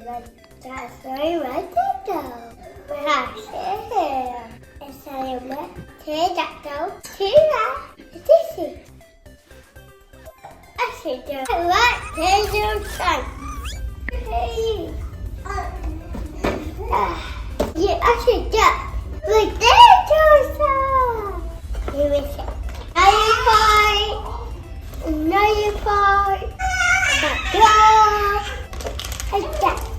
That's very right though. Perhaps here. It's a pterodactyl. This is. I see the right Dino Ranch. Hey. Yeah, I see that. Look, there's Joseph. Here we go. Now you fight.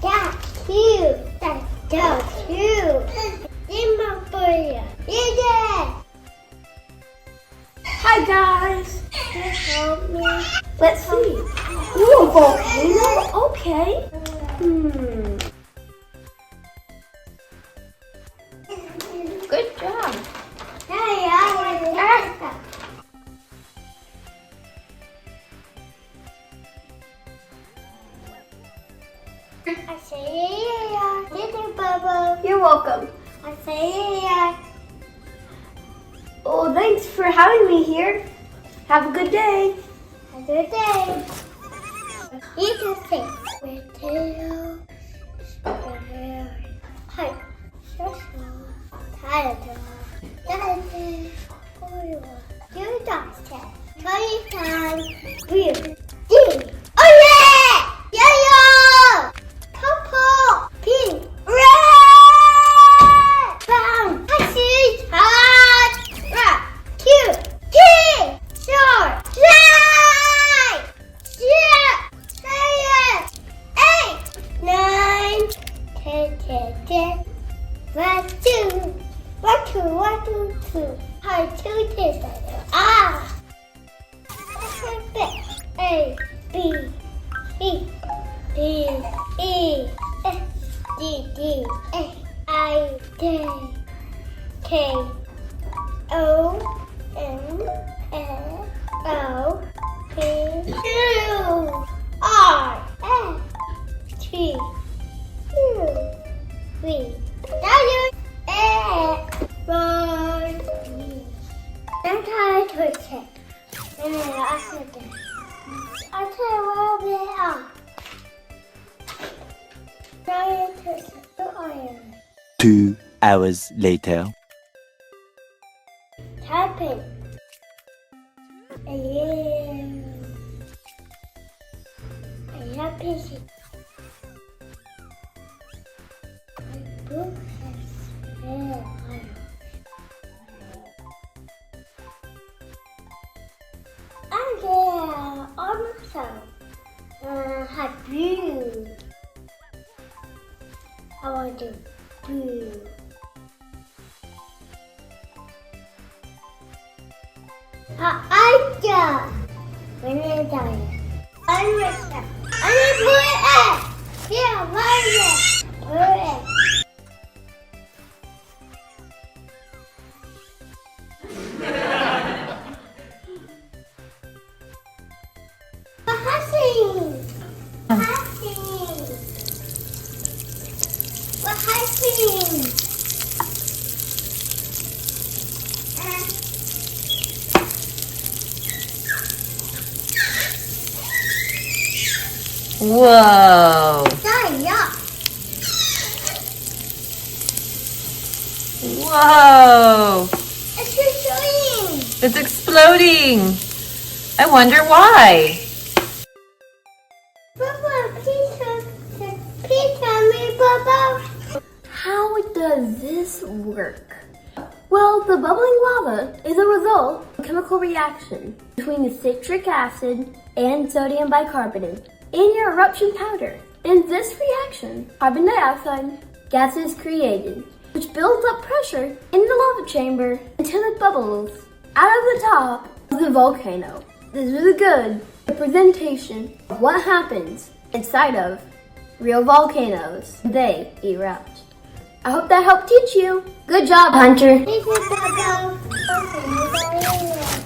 That's cute. That's so cute. In my boy. Yeah. Hi guys. Can you help me? Let's see. Ooh, a volcano? Okay. Good job. I say little bubble. You're welcome. I say Oh, thanks for having me here. Have a good day. have a good day. You can sing. Potato. Hi. You doctor. Oh yeah! Yellow! Purple! Pink! Red! Brown! Hot! Red! Two! Three! Four! Five! Six! 7! 8! 9! 10. 1, 2! 1, 2, 2. Hi, 2 tests. A, B, E, D, E, F, D, A, I, J, K, O, N, L, O, P, Q, R, S, T, U, V, W, X, Y, Z. I'm trying to check. And then I said that. I'll tell you where they are. Now you touch the iron. 2 hours later. Tapping. Yeah. I love pieces. My book has red iron. And yeah, also have blue. I want to do blue. I got when I die. I'm with them. I'm blue egg. Yeah, blue egg. Whoa. Whoa. It's exploding. It's exploding. I wonder why. Bubba, please tell me, Bubba. How does this work? Well, the bubbling lava is a result of a chemical reaction between the citric acid and sodium bicarbonate in your eruption powder. In this reaction, carbon dioxide gas is created, which builds up pressure in the lava chamber until it bubbles out of the top of the volcano. This is a good representation of what happens inside of real volcanoes. They erupt. I hope that helped teach you. Good job, Hunter. Thank you, Bubba. Okay,